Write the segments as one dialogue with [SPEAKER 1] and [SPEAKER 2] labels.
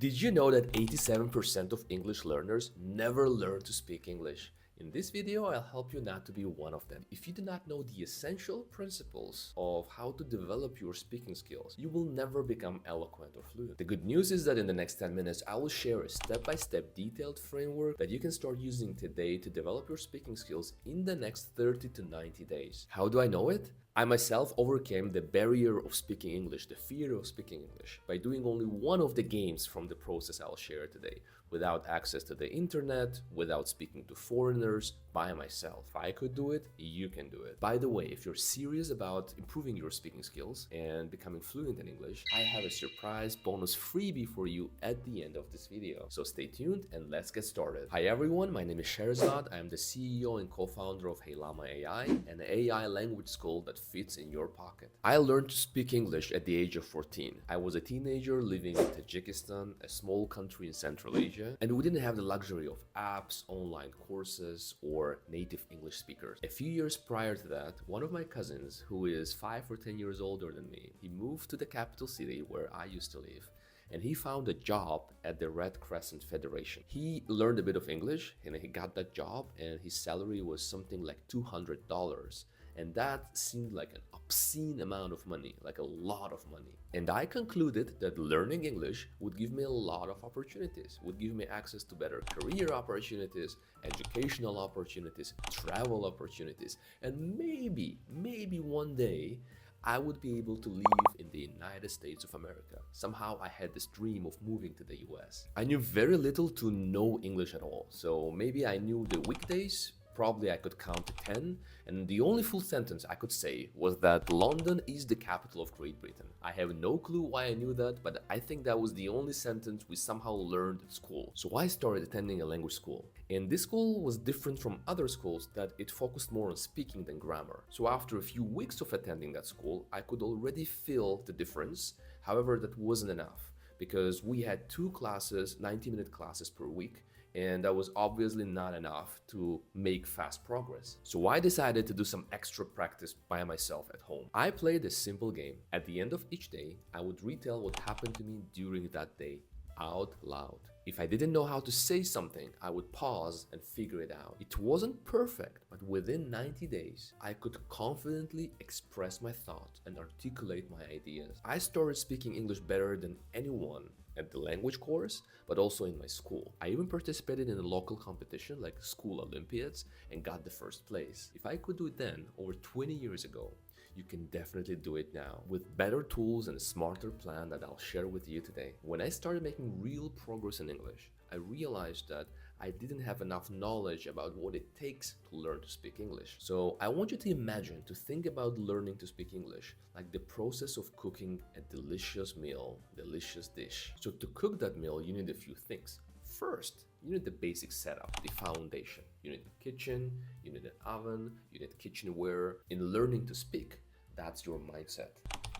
[SPEAKER 1] Did you know that 87% of English learners never learn to speak English? In this video, I'll help you not to be one of them. If you do not know the essential principles of how to develop your speaking skills, you will never become eloquent or fluent. The good news is that in the next 10 minutes, I will share a step-by-step detailed framework that you can start using today to develop your speaking skills in the next 30 to 90 days. How do I know it? I myself overcame the barrier of speaking English, the fear of speaking English, by doing only one of the games from the process I'll share today, without access to the internet, without speaking to foreigners, by myself. If I could do it, you can do it. By the way, if you're serious about improving your speaking skills and becoming fluent in English, I have a surprise bonus freebie for you at the end of this video. So stay tuned and let's get started. Hi everyone, my name is Sherzod. I'm the CEO and co-founder of Heylama AI, an AI language school that fits in your pocket. I learned to speak English at the age of 14. I was a teenager living in Tajikistan, a small country in Central Asia, and we didn't have the luxury of apps, online courses, or native English speakers. A few years prior to that, one of my cousins, who is 5 or 10 years older than me, he moved to the capital city where I used to live, and he found a job at the Red Crescent Federation. He learned a bit of English and he got that job, and his salary was something like $200. And that seemed like an obscene amount of money, like a lot of money. And I concluded that learning English would give me a lot of opportunities, would give me access to better career opportunities, educational opportunities, travel opportunities, and maybe one day I would be able to live in the United States of America. Somehow I had this dream of moving to the US. I knew very little to no English at all, so maybe I knew the weekdays. Probably I could count to 10, and the only full sentence I could say was that London is the capital of Great Britain. I have no clue why I knew that, but I think that was the only sentence we somehow learned at school. So I started attending a language school, and this school was different from other schools that it focused more on speaking than grammar. So after a few weeks of attending that school, I could already feel the difference. However, that wasn't enough, because we had 2 classes, 90-minute classes per week, and that was obviously not enough to make fast progress. So I decided to do some extra practice by myself at home. I played a simple game. At the end of each day, I would retell what happened to me during that day out loud. If I didn't know how to say something, I would pause and figure it out. It wasn't perfect, but within 90 days, I could confidently express my thoughts and articulate my ideas. I started speaking English better than anyone at the language course, but also in my school. I even participated in a local competition like School Olympiads and got the first place. If I could do it then, over 20 years ago, you can definitely do it now with better tools and a smarter plan that I'll share with you today. When I started making real progress in English, I realized that I didn't have enough knowledge about what it takes to learn to speak English. So I want you to imagine, to think about learning to speak English like the process of cooking a delicious meal, delicious dish. So to cook that meal, you need a few things. First, you need the basic setup, the foundation. You need the kitchen, you need an oven, you need kitchenware. In learning to speak, that's your mindset,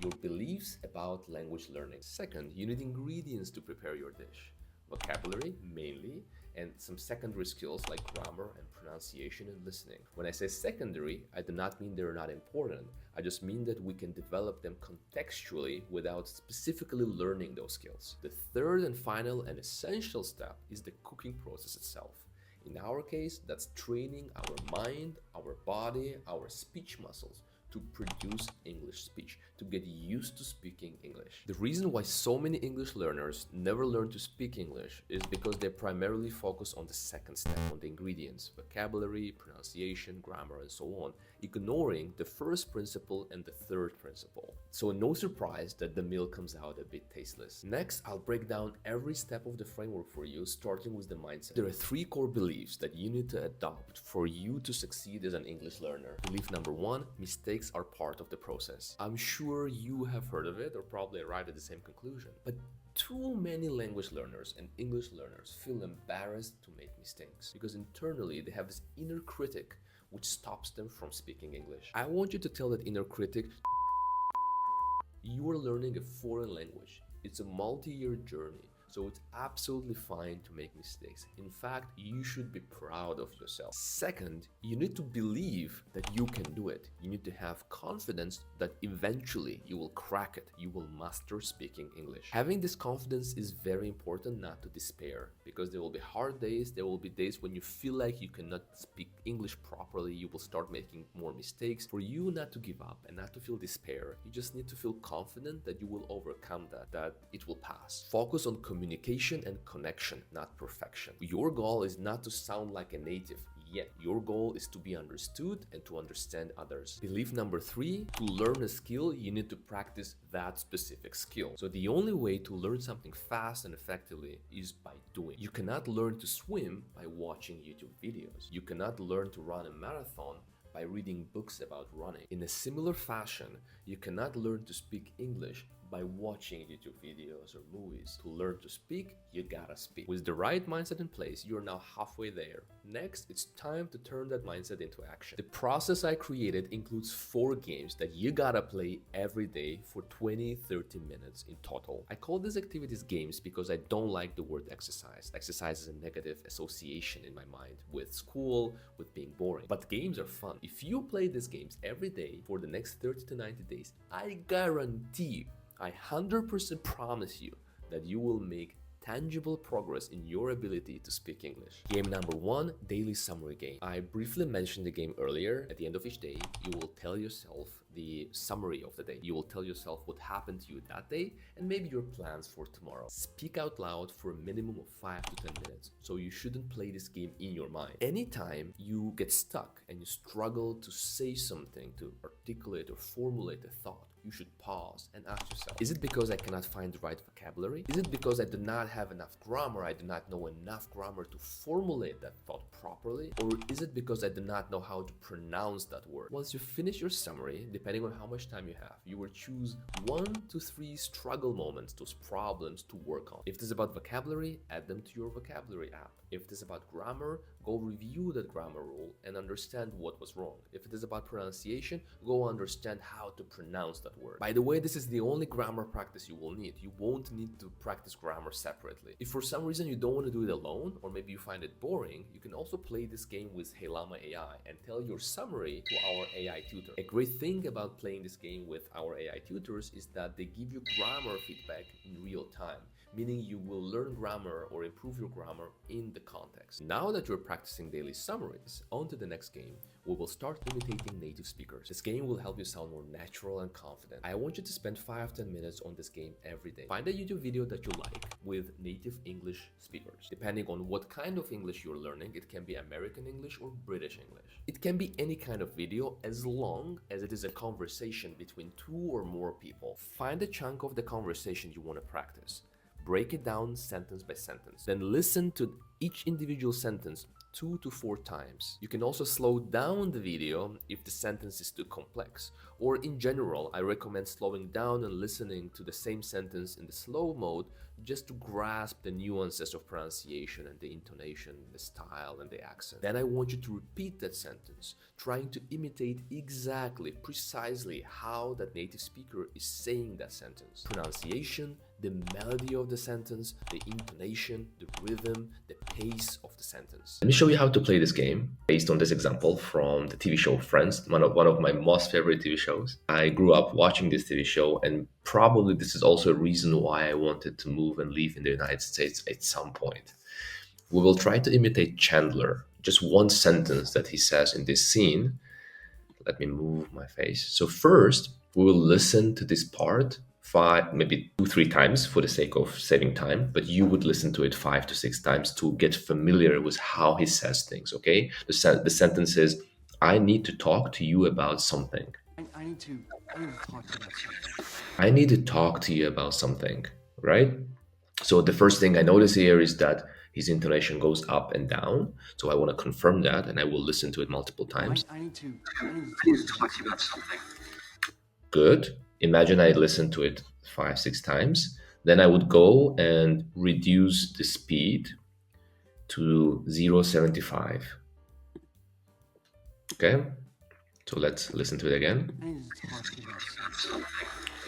[SPEAKER 1] your beliefs about language learning. Second, you need ingredients to prepare your dish. Vocabulary, mainly, and some secondary skills like grammar and pronunciation and listening. When I say secondary, I do not mean they're not important. I just mean that we can develop them contextually without specifically learning those skills. The third and final and essential step is the cooking process itself. In our case, that's training our mind, our body, our speech muscles to produce English speech, to get used to speaking English. The reason why so many English learners never learn to speak English is because they primarily focus on the second step, on the ingredients, vocabulary, pronunciation, grammar, and so on, ignoring the first principle and the third principle. So no surprise that the meal comes out a bit tasteless. Next, I'll break down every step of the framework for you, starting with the mindset. There are 3 core beliefs that you need to adopt for you to succeed as an English learner. Belief number 1, mistakes are part of the process. I'm sure you have heard of it or probably arrived at the same conclusion. But too many language learners and English learners feel embarrassed to make mistakes because internally they have this inner critic which stops them from speaking English. I want you to tell that inner critic, you are learning a foreign language. It's a multi-year journey. So it's absolutely fine to make mistakes. In fact, you should be proud of yourself. Second, you need to believe that you can do it. You need to have confidence that eventually you will crack it. You will master speaking English. Having this confidence is very important, not to despair, because there will be hard days. There will be days when you feel like you cannot speak English properly. You will start making more mistakes. For you not to give up and not to feel despair, you just need to feel confident that you will overcome that it will pass. Focus on communication and connection, not perfection. Your goal is not to sound like a native. Yet, your goal is to be understood and to understand others. Belief number 3, to learn a skill, you need to practice that specific skill. So the only way to learn something fast and effectively is by doing. You cannot learn to swim by watching YouTube videos. You cannot learn to run a marathon by reading books about running. In a similar fashion, you cannot learn to speak English by watching YouTube videos or movies. To learn to speak, you gotta speak. With the right mindset in place, you're now halfway there. Next, it's time to turn that mindset into action. The process I created includes 4 games that you gotta play every day for 20-30 minutes in total. I call these activities games because I don't like the word exercise. Exercise is a negative association in my mind with school, with being boring. But games are fun. If you play these games every day for the next 30 to 90 days, I guarantee you, I 100% promise you that you will make tangible progress in your ability to speak English. Game number 1, daily summary game. I briefly mentioned the game earlier. At the end of each day, you will tell yourself the summary of the day. You will tell yourself what happened to you that day and maybe your plans for tomorrow. Speak out loud for a minimum of 5 to 10 minutes. So you shouldn't play this game in your mind. Anytime you get stuck and you struggle to say something, to articulate or formulate a thought, you should pause and ask yourself, is it because I cannot find the right vocabulary? Is it because I do not have enough grammar? I do not know enough grammar to formulate that thought properly? Or is it because I do not know how to pronounce that word? Once you finish your summary, depending on how much time you have, you will choose 1 to 3 struggle moments, those problems to work on. If this is about vocabulary, add them to your vocabulary app. If it is about grammar, go review that grammar rule and understand what was wrong. If it is about pronunciation, go understand how to pronounce that word. By the way, this is the only grammar practice you will need. You won't need to practice grammar separately. If for some reason you don't want to do it alone, or maybe you find it boring, you can also play this game with Heylama AI and tell your summary to our AI tutor. A great thing about playing this game with our AI tutors is that they give you grammar feedback in real time, meaning you will learn grammar or improve your grammar in the context. Now that you're practicing daily summaries, on to the next game. We will start imitating native speakers. This game will help you sound more natural and confident. I want you to spend 5-10 minutes on this game every day. Find a YouTube video that you like with native English speakers. Depending on what kind of English you're learning, it can be American English or British English. It can be any kind of video as long as it is a conversation between 2 or more people. Find a chunk of the conversation you want to practice. Break it down sentence by sentence. Then listen to each individual sentence 2 to 4 times. You can also slow down the video if the sentence is too complex. Or in general, I recommend slowing down and listening to the same sentence in the slow mode just to grasp the nuances of pronunciation and the intonation, the style and the accent. Then I want you to repeat that sentence, trying to imitate exactly, precisely how that native speaker is saying that sentence. Pronunciation, the melody of the sentence, the intonation, the rhythm, the pace of the sentence. Let me show you how to play this game based on this example from the TV show Friends, one of my most favorite TV shows. I grew up watching this TV show, and probably this is also a reason why I wanted to move and live in the United States at some point. We will try to imitate Chandler, just one sentence that he says in this scene. Let me move my face. So first, we will listen to this part 5, maybe 2-3 times for the sake of saving time, but you would listen to it 5 to 6 times to get familiar with how he says things, okay? The sentence is, I need to talk to you about something. I need to talk to you about something. I need to talk to you about something, right? So the first thing I notice here is that his intonation goes up and down. So I want to confirm that, and I will listen to it multiple times. I need to talk to you about something. Good. Imagine I listened to it 5-6 times. Then I would go and reduce the speed to 0.75. Okay. So let's listen to it again.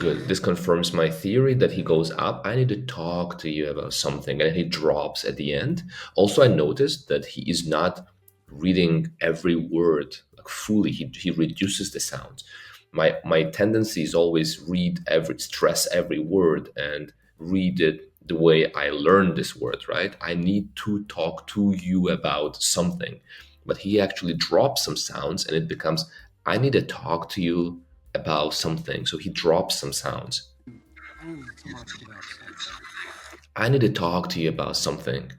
[SPEAKER 1] Good. This confirms my theory that he goes up. I need to talk to you about something, and he drops at the end. Also, I noticed that he is not reading every word like fully. He reduces the sounds. My tendency is always stress every word and read it the way I learned this word, right? I need to talk to you about something. But he actually drops some sounds and it becomes, I need to talk to you about something. So he drops some sounds. I need to talk to you about something.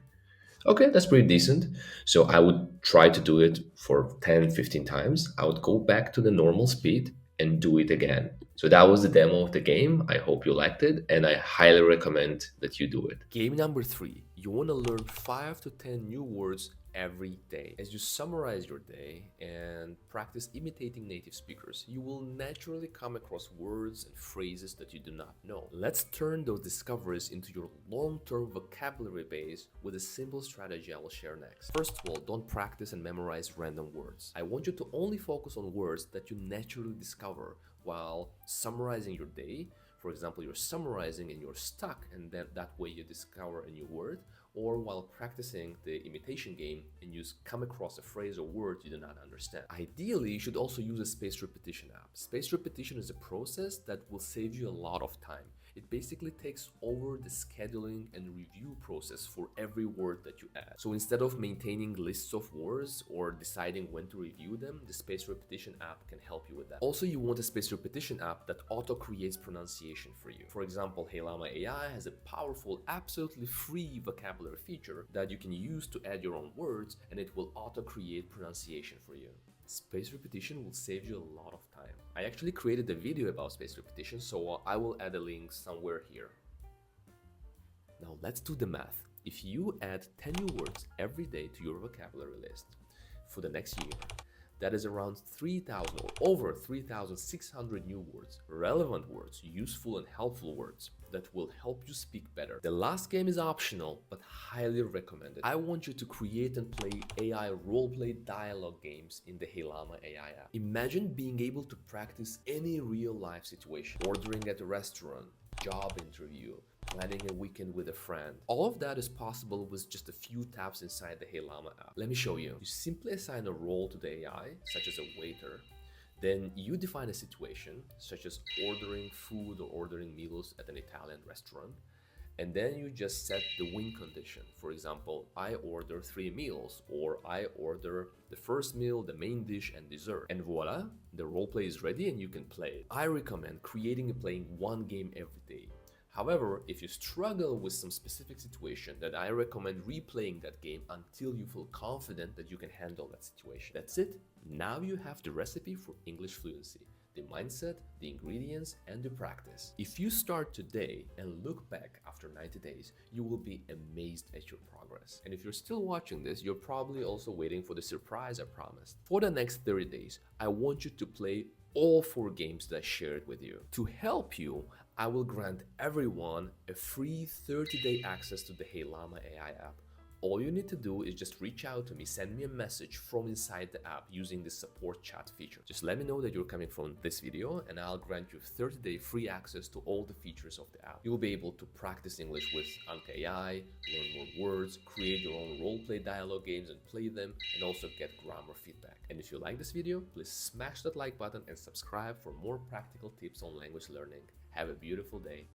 [SPEAKER 1] Okay, that's pretty decent. So I would try to do it for 10, 15 times. I would go back to the normal speed and do it again. So that was the demo of the game. I hope you liked it, and I highly recommend that you do it. Game number 3. You want to learn 5 to 10 new words every day. As you summarize your day and practice imitating native speakers, you will naturally come across words and phrases that you do not know. Let's turn those discoveries into your long-term vocabulary base with a simple strategy I will share next. First of all, don't practice and memorize random words. I want you to only focus on words that you naturally discover while summarizing your day. For example, you're summarizing and you're stuck, and then that way you discover a new word, or while practicing the imitation game and you come across a phrase or word you do not understand. Ideally, you should also use a spaced repetition app. Spaced repetition is a process that will save you a lot of time. It basically takes over the scheduling and review process for every word that you add. So instead of maintaining lists of words or deciding when to review them, the spaced repetition app can help you with that. Also, you want a spaced repetition app that auto-creates pronunciation for you. For example, Heylama AI has a powerful, absolutely free vocabulary feature that you can use to add your own words, and it will auto-create pronunciation for you. Spaced repetition will save you a lot of time. I actually created a video about spaced repetition, so I will add a link somewhere here. Now let's do the math. If you add 10 new words every day to your vocabulary list for the next year, that is around 3,000 or over 3,600 new words, relevant words, useful and helpful words that will help you speak better. The last game is optional, but highly recommended. I want you to create and play AI roleplay dialogue games in the Heylama AI app. Imagine being able to practice any real-life situation, ordering at a restaurant, job interview, planning a weekend with a friend. All of that is possible with just a few taps inside the Heylama app. Let me show you. You simply assign a role to the AI, such as a waiter. Then you define a situation, such as ordering food or ordering meals at an Italian restaurant. And then you just set the win condition. For example, I order 3 meals, or I order the first meal, the main dish, and dessert. And voila, the roleplay is ready and you can play it. I recommend creating and playing one game every day. However, if you struggle with some specific situation, then I recommend replaying that game until you feel confident that you can handle that situation. That's it. Now you have the recipe for English fluency. The mindset, the ingredients, and the practice. If you start today and look back after 90 days, you will be amazed at your progress. And if you're still watching this, you're probably also waiting for the surprise I promised. For the next 30 days, I want you to play all 4 games that I shared with you. To help you, I will grant everyone a free 30-day access to the Heylama AI app. All you need to do is just reach out to me, send me a message from inside the app using the support chat feature. Just let me know that you're coming from this video and I'll grant you 30-day free access to all the features of the app. You'll be able to practice English with Anka AI, learn more words, create your own roleplay dialogue games and play them, and also get grammar feedback. And if you like this video, please smash that like button and subscribe for more practical tips on language learning. Have a beautiful day.